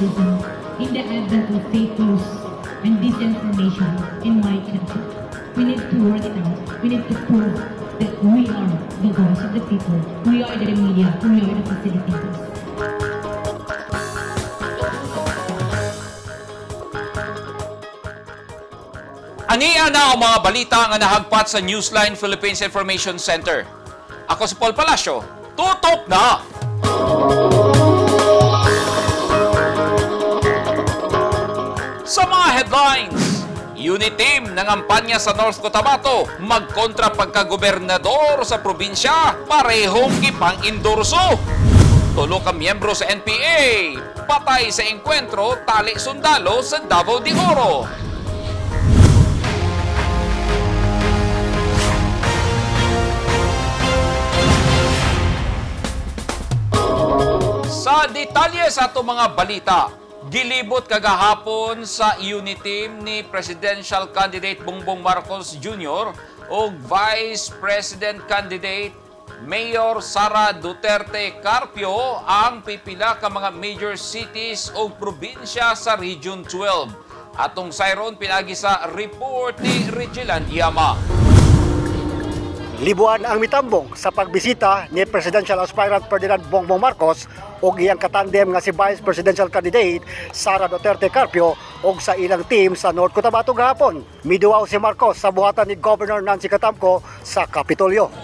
journalism in the advent of fake news and disinformation in my country. We need to work it out. We need to prove that we are the voice of the people. We are the media. We are the facilitators. Ania na ang mga balita nga nahagpat sa Newsline Philippines Information Center. Ako si Paul Palacio. Tutok na! Sa mga headlines, Uniteam ng kampanya sa North Cotabato, magkontra pagkagobernador sa probinsya, parehong ipang-endorso. Tulo ka miyembro sa NPA, patay sa engkwentro, tali sundalo sa Davao de Oro. Sa detalye sa ato mga balita, gilibot kagahapon sa Uniteam ni Presidential Candidate Bongbong Marcos Jr. o Vice President Candidate Mayor Sara Duterte Carpio ang pipila ka mga major cities o probinsya sa Region 12. Atong sayron pinagi sa report ni Regilan Iyama. Libuan ang mitambong sa pagbisita ni Presidential Aspirant Ferdinand Bongbong Marcos o iyang katandem nga si Vice Presidential Candidate Sara Duterte Carpio o sa ilang team sa North Cotabato gahapon. Miduaw si Marcos sa buhatan ni Governor Nancy Catamco sa Kapitolyo.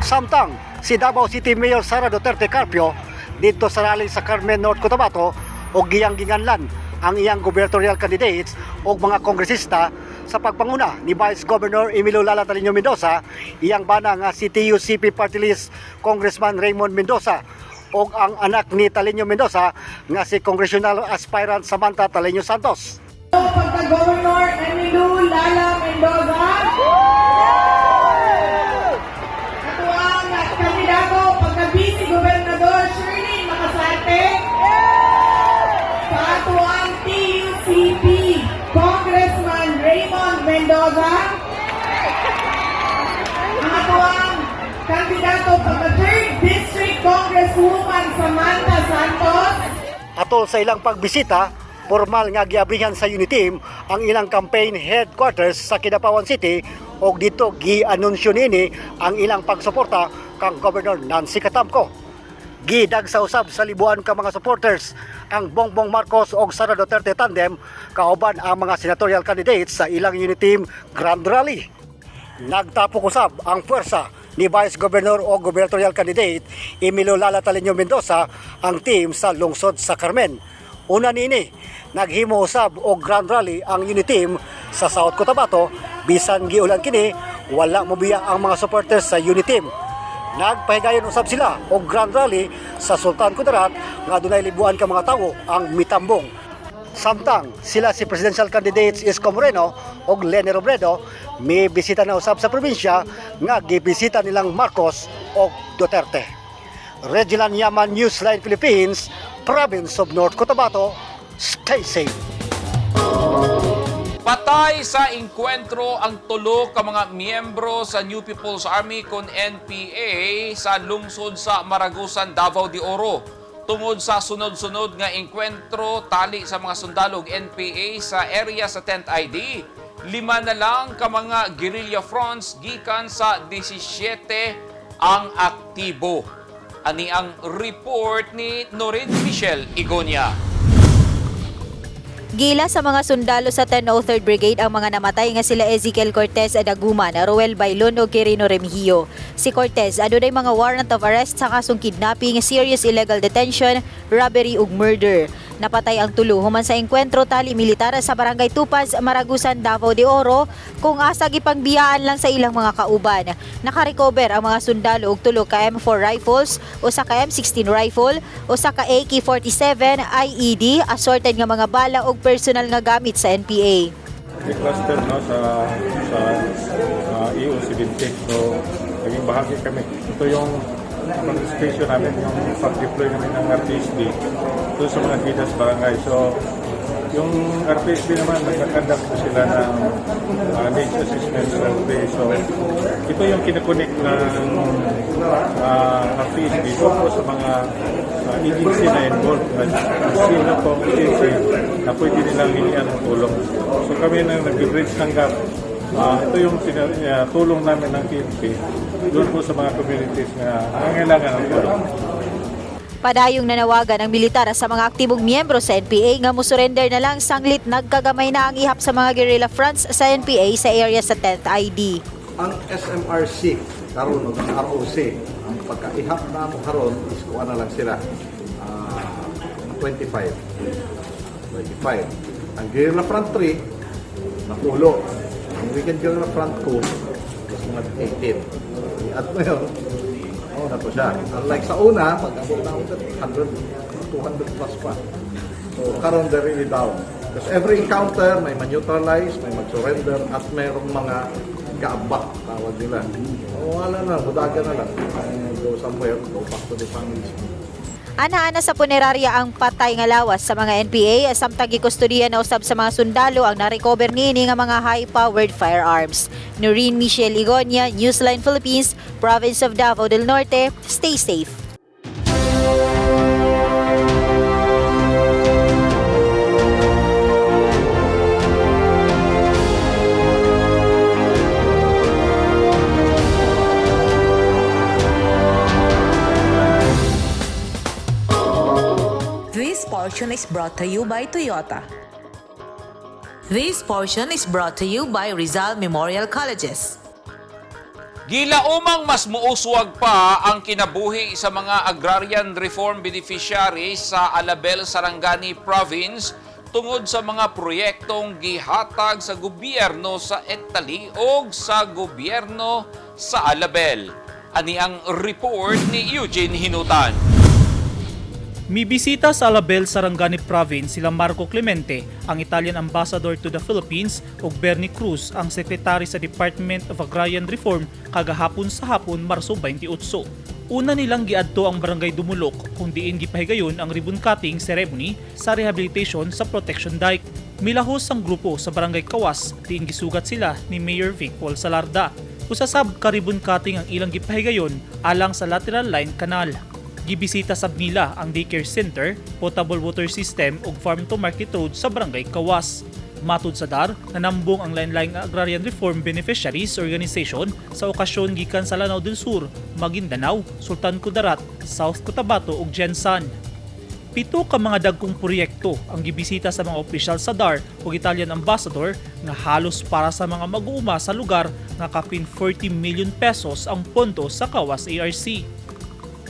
Samtang si Davao City Mayor Sara Duterte Carpio dito sa rally sa Carmen, North Cotabato o giyang ginganlan ang iyang gubernatorial candidates o mga kongresista sa pagpanguna ni Vice Governor Emilio Lala Talino Mendoza, iyang bana nga si TUCP Party List Congressman Raymond Mendoza o ang anak ni Talino Mendoza nga si Congressional Aspirant Samantha Talino Santos. Pagka-Governor Emilio Lala Mendoza, ito ang kandidato pagka-Vice Gobernador Shirley Makasarte, sa ato ang TUCP Congressman Raymond Mendoza, ang ato ang kandidato pagka-3rd District Congresswoman Samantha Santos. Atol sa ilang pagbisita, formal nga giabrihan sa Uniteam ang ilang campaign headquarters sa Kidapawan City o dito gi-anunsyo nini ang ilang pagsuporta kang Governor Nancy Catamco. Gidag sa usab sa libuan ka mga supporters ang Bongbong Marcos o Sara Duterte tandem kauban ang mga senatorial candidates sa ilang Uniteam Grand Rally. Nagtapok usab ang puwersa ni Vice Governor o gubernatorial candidate Emilio Lala Talino Mendoza ang team sa lungsod sa Carmen. Una nini, naghimo usab og Grand Rally ang Uniteam sa South Cotabato, bisan giulan kini, wala mobiya ang mga supporters sa Uniteam. Nagpahigayon usab sila og Grand Rally sa Sultan Kudarat nga dunay libuan ka mga tawo ang mitambong. Samtang sila si Presidential Candidates Isko Moreno og Leni Robredo may bisita na usab sa probinsya nga gibisita nilang Marcos og Duterte. Regilan Yaman, Newsline Philippines, Province of North Cotabato. Stay safe. Patay sa engkwentro ang tulo ka mga miyembro sa New People's Army kon NPA sa lungsod sa Maragusan, Davao de Oro. Tungod sa sunod-sunod nga engkwentro tali sa mga sundalog NPA sa area sa 10th ID, 5 na lang ka mga guerrilla fronts gikan sa 17 ang aktibo. Ani ang report ni Norin Michelle Igonia. Gila sa mga sundalo sa 1003rd Brigade ang mga namatay nga sila Ezekiel Cortez Adaguman, Roel Bailon o Quirino Remigio. Si Cortez adunay mga warrant of arrest sa kasong kidnapping, serious illegal detention, robbery ug murder. Napatay ang tulo human sa engkwentro tali militar sa Barangay Tupaz, Maragusan, Davao de Oro kung asa gipangbiyaan lang sa ilang mga kauban. Nakarecover ang mga sundalo og tulo ka M4 rifles, usa ka M16 rifle, usa ka AK-47 IED, assorted nga mga bala ug personal nga gamit sa NPA. Cluster no sa EU-70. So naging bahagi kami. Ito yung participation namin, yung pag-deploy namin ng RPSB doon sa mga gidas barangay. So yung RPSB naman, nagkakandak po sila ng needs assessment survey. So ito yung kinakonek ng RTSD doon po sa mga agency na involved na sila po ang agency na pwede nilang hilihan ng tulong. So kami nang nag-bridge ng gap. Ito yung tulong namin ng PNP doon po sa mga communities na nangangailangan ng tulong. Padayong nanawagan ng militar sa mga aktibong miyembro sa NPA nga musurrender na lang sanglit nagkagamay na ang ihap sa mga guerrilla fronts sa NPA sa area sa 10th ID. Ang SMRC karon o ang ROC ang pagkaihap na mo karon is kuha na lang sila 25. Ang guerrilla front 3 napulo. Ang weekend guerrilla front 2 is mga 18. At ngayon na po siya. Unlike sa una, pag-abot na 100, 200 plus pa. So, karon they're really down. Because every encounter, may man-neutralize, may mag-surrender, at mayroong mga kaabak, tawag nila. O, wala na, budaga na lang. Go somewhere, go back to the families. Ana-ana sa punerarya ang patay nga lawas sa mga NPA samtang gikustodiya na usab sa mga sundalo ang na-recover niini nga mga high-powered firearms. Noreen Michelle Igonia, Newsline Philippines, Province of Davao del Norte. Stay safe. This portion is brought to you by Toyota. This portion is brought to you by Rizal Memorial Colleges. Gilaumang mas muuswag pa ang kinabuhi sa mga agrarian reform beneficiaries sa Alabel, Sarangani Province tungod sa mga proyektong gihatag sa gobyerno sa Etali o sa gobyerno sa Alabel. Ani ang report ni Eugene Hinutan. Mibisita sa Alabel, Sarangani Province sila Marco Clemente, ang Italian Ambassador to the Philippines, ug Bernie Cruz, ang Secretary sa Department of Agrarian Reform kagahapon sa hapon Marso 28. Una nilang giadto ang Barangay Dumulok kung diin gipahigayon ang ribbon cutting ceremony sa rehabilitation sa protection dike. Milahos ang grupo sa Barangay Kawas, diin gisugat sila ni Mayor Vic Paul Salarda. Usasab ka ribbon cutting ang ilang gipahigayon alang sa lateral line canal. Gibisita sab nila ang daycare center, potable water system ug farm to market road sa Barangay Kawas. Matud sa DAR, nanambong ang lain-laing Agrarian Reform Beneficiaries Organization sa okasyon gikan sa Lanao del Sur, Maguindanao, Sultan Kudarat, South Cotabato ug Jensan. 7 ka mga dagkong proyekto ang gibisita sa mga opisyal sa DAR ug Italian Ambassador nga halos para sa mga mag-uuma sa lugar nga kapin 40 million pesos ang pondo sa Kawas ARC.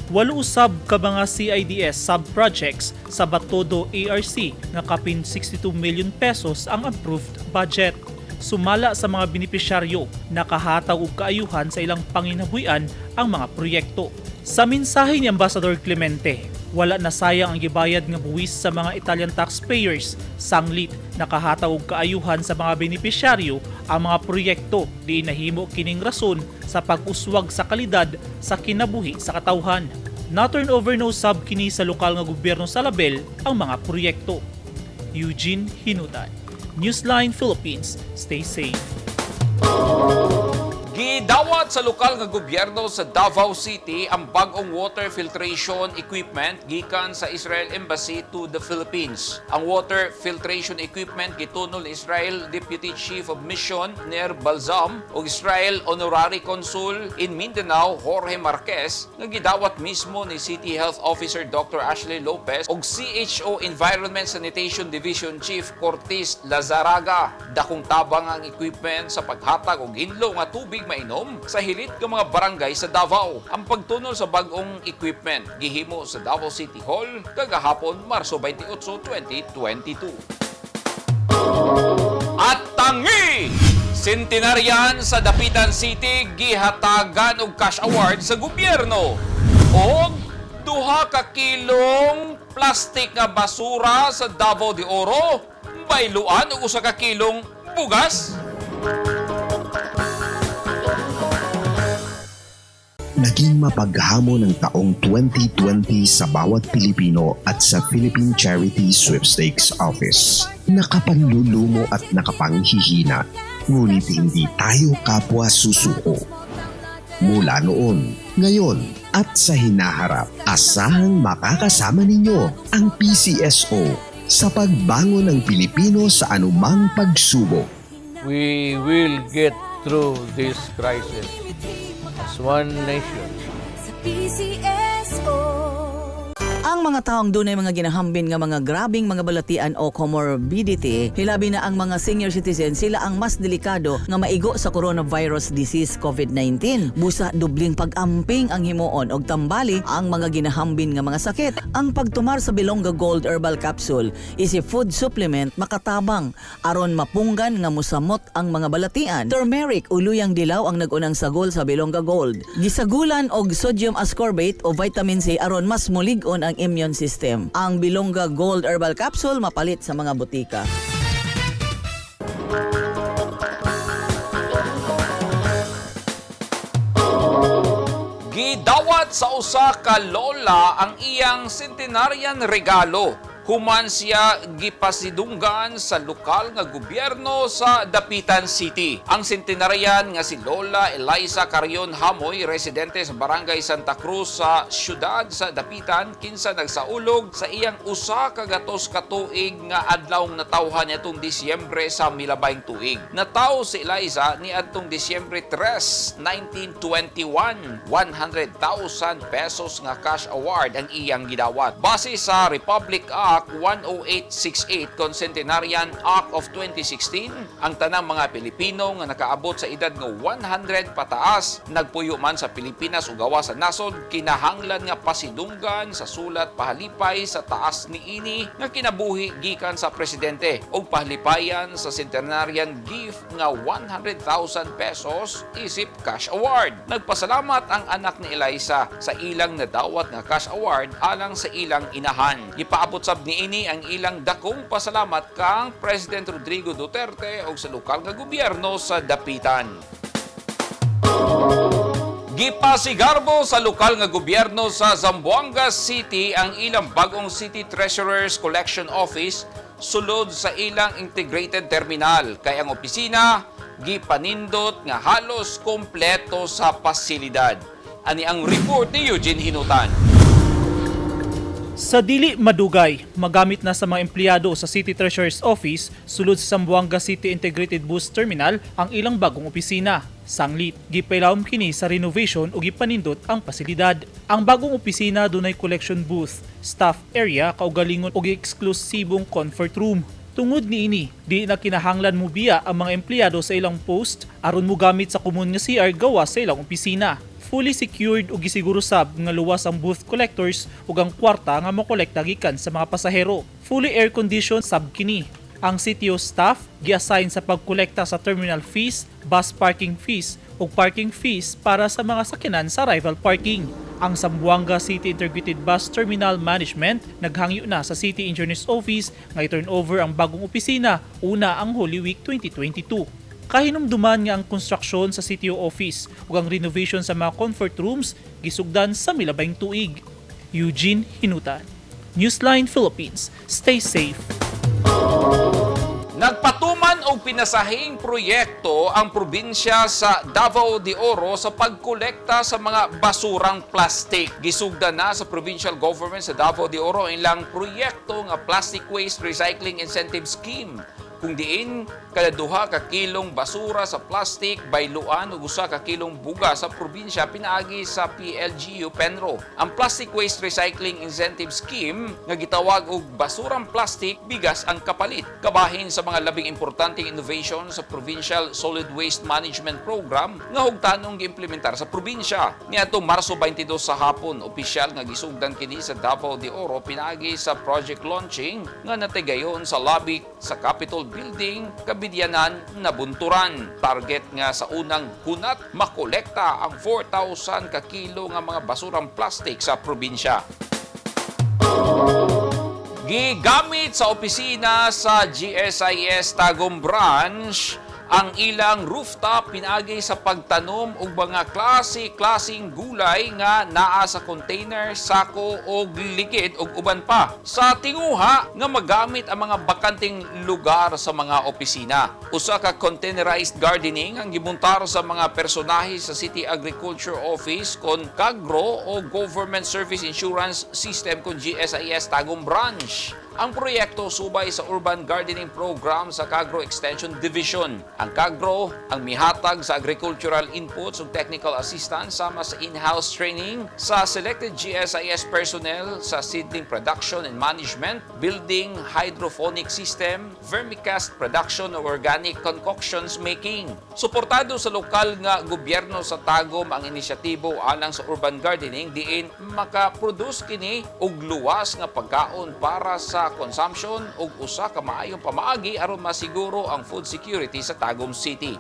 8 usab ka mga CIDS sub-projects sa Batodo ARC nga kapin 62 million pesos ang approved budget. Sumala sa mga benepisyaryo, nakahataw og kaayuhan sa ilang panginabuhian ang mga proyekto. Sa mensahe ni Ambassador Clemente, wala na sayang ang gibayad nga buwis sa mga Italian taxpayers. Sanglit, nakahataw og kaayuhan sa mga benepisyaryo ang mga proyekto di nahimo kining rason sa pag-uswag sa kalidad sa kinabuhi sa katawhan. Na-turn over no sub kini sa lokal nga gobyerno sa Alabel ang mga proyekto. Eugene Hinutan, Newsline Philippines. Stay safe. Gidawat sa lokal nga gobyerno sa Davao City ang bagong water filtration equipment gikan sa Israel Embassy to the Philippines. Ang water filtration equipment gitunol ni Israel Deputy Chief of Mission Ner Balzam ug Israel Honorary Consul in Mindanao Jorge Marquez nga gidawat mismo ni City Health Officer Dr. Ashley Lopez ug CHO Environment Sanitation Division Chief Cortez Lazaraga. Dakong tabang ang equipment sa paghatag og hinlo nga tubig mainom sa hilit ng mga barangay sa Davao. Ang pagtunol sa bagong equipment gihimo sa Davao City Hall kagahapon Marso 28, 2022. At tangi! Centenarian sa Dapitan City gihatagan og cash award sa gobyerno. Og 2 ka kilong plastic nga basura sa Davao de Oro, bayluan og 1 ka kilong bugas. Naging mapaghamon ng taong 2020 sa bawat Pilipino at sa Philippine Charity Sweepstakes Office. Nakapanlulumo at nakapanghihina, ngunit hindi tayo kapwa susuko. mula noon, ngayon at sa hinaharap. Asahang makakasama ninyo ang PCSO sa pagbangon ng Pilipino sa anumang pagsubok. We will get through this crisis as one nation. Ang mga taong dunay mga ginahambin nga mga grabing mga balatian o comorbidity, hilabi na ang mga senior citizen, sila ang mas delikado nga maigo sa coronavirus disease COVID-19. Busa dubling pag-amping ang himuon og tambali ang mga ginahambin nga mga sakit. Ang pagtumar sa Bilonga Gold Herbal Capsule is a food supplement makatabang aron mapunggan nga musamot ang mga balatian. Turmeric uluyang dilaw ang nagunang sagol sa Bilonga Gold. Gisagulan og sodium ascorbate o vitamin C aron mas mulig-on ang immune system. Ang Bilonga Gold Herbal Capsule mapalit sa mga butika. Gidawat sa usa ka lola ang iyang centenarian regalo. Human siya gipasidunggan sa lokal nga gobyerno sa Dapitan City. Ang centenarian nga si Lola Eliza Carion Hamoy, residente sa Barangay Santa Cruz sa siyudad sa Dapitan, kinsa nagsaulog sa iyang usa ka gatos ka tuig nga adlawng natawhan nitong Disyembre sa milabayng tuig. Nataw si Eliza ni adtong Disyembre 3, 1921. 100,000 pesos nga cash award ang iyang gidawat. Base sa Republic Act 10868 Centenarian Act of 2016, ang tanang mga Pilipino nga nakaabot sa edad nga 100 pataas nagpuyo man sa Pilipinas o gawa sa nasod, kinahanglan nga pasidunggan sa sulat pahalipay sa taas niini nga kinabuhi gikan sa presidente o pahalipayan sa centenarian gift nga 100,000 pesos isip cash award. Nagpasalamat ang anak ni Eliza sa ilang nadawat nga cash award alang sa ilang inahan. Ipaabot sab niini ang ilang dakong pasalamat kang President Rodrigo Duterte o sa lokal nga gobyerno sa Dapitan. Gipasigarbo sa lokal nga gobyerno sa Zamboanga City ang ilang bagong City Treasurer's Collection Office sulod sa ilang integrated terminal. Kaya ang opisina gipanindot nga halos kompleto sa pasilidad. Ani ang report ni Eugene Hinutan. Sa dili madugay, magamit na sa mga empleyado sa City Treasurer's Office sulod sa Zamboanga City Integrated Bus Terminal ang ilang bagong opisina. Sanglit, gipailawom kini sa renovation o gipanindot ang pasilidad. Ang bagong opisina dunay collection booth, staff area, kaugalingon o eksklusibong comfort room. Tungod niini, di na kinahanglan mo biya ang mga empleyado sa ilang post aron mo gamit sa common nga CR gawa sa ilang opisina. Fully secured o gisiguro sab nga luwas ang booth collectors ug ang kwarta nga makolekta gikan sa mga pasahero. Fully air conditioned sab kini. Ang CTO staff gi-assign sa pagkolekta sa terminal fees, bus parking fees ug parking fees para sa mga sakyanan sa arrival parking. Ang Zamboanga City Integrated Bus Terminal Management naghangyo na sa City Engineer's Office nga i-turn over ang bagong opisina una ang Holy Week 2022. Kahinumduman nga ang konstruksyon sa CTO office ug ang renovation sa mga comfort rooms gisugdan sa milabayng tuig. Eugene Hinutan, Newsline Philippines. Stay safe. Nagpatuman og pinasahing proyekto ang probinsya sa Davao de Oro sa pagkolekta sa mga basurang plastik. Gisugdan na sa provincial government sa Davao de Oro ang ilang proyekto nga Plastic Waste Recycling Incentive Scheme. Kung diin, kada 2 ka kilong basura sa plastic, bayluan o usa ka kilong buga sa probinsya pinaagi sa PLGU Penro. Ang Plastic Waste Recycling Incentive Scheme nga gitawag og basurang plastic, bigas ang kapalit. Kabahin sa mga labing importanteng innovation sa Provincial Solid Waste Management Program nga hugtanong giimplementar sa probinsya. Niadtong Marso 22 sa hapon, opisyal nga gisugdan kini sa Davao de Oro pinaagi sa project launching nga natigayon sa lobby sa Capitol Building, Kabidyanan, Nabunturan. Target nga sa unang hunat, makolekta ang 4,000 ka kilo nga mga basurang plastic sa probinsya. Gigamit sa opisina sa GSIS Tagum Branch ang ilang rooftop pinaagi sa pagtanom og mga klaseng gulay nga naa sa container, sako o likid og uban pa. Sa tinguha nga magamit ang mga bakanting lugar sa mga opisina. Usa ka containerized gardening ang gimuntar sa mga personahe sa City Agriculture Office kon Kagro o Government Service Insurance System kon GSIS Tagum Branch. Ang proyekto subay sa Urban Gardening Program sa Kagro Extension Division. Ang Kagro ang mihatag sa agricultural inputs ug technical assistance sama sa in-house training sa selected GSIS personnel sa seedling production and management, building hydroponic system, vermicast production ug organic concoctions making. Suportado sa lokal nga gobyerno sa Tagum ang inisyatibo alang sa urban gardening diin makaproduce kini og luwas nga pagkaon para sa consumption ug usa ka maayong pamaagi aron masiguro ang food security sa Tagum City.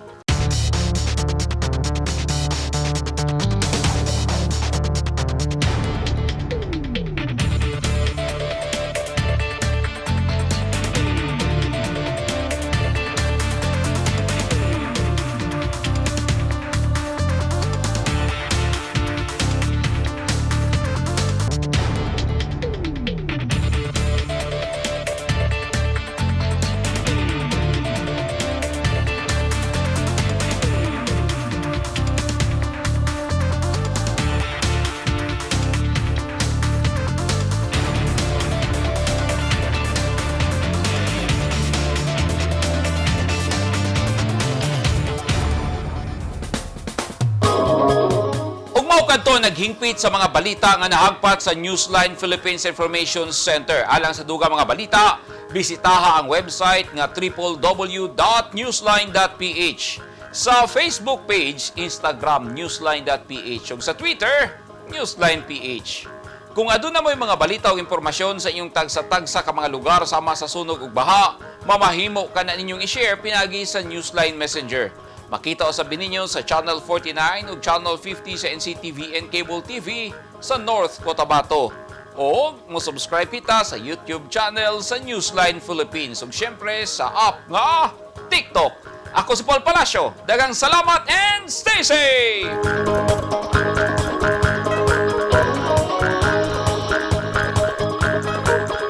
Kadto naghingpit sa mga balita nga nahagpat sa Newsline Philippines Information Center. Alang sa dugang mga balita, bisitaha ang website nga www.newsline.ph. Sa Facebook page, Instagram newsline.ph ug sa Twitter, newsline.ph. Kung aduna mo'y mga balita o impormasyon sa inyong tagsa-tagsa ka mga lugar sama sa sunog ug baha, mamahimo ka na ninyong i-share pinagi sa Newsline Messenger. Makita o sabi ninyo sa Channel 49 ug Channel 50 sa NCTV and Cable TV sa North Cotabato. O mo-subscribe kita sa YouTube channel sa Newsline Philippines ug syempre sa app nga TikTok. Ako si Paul Palacio. Daghang salamat and stay safe!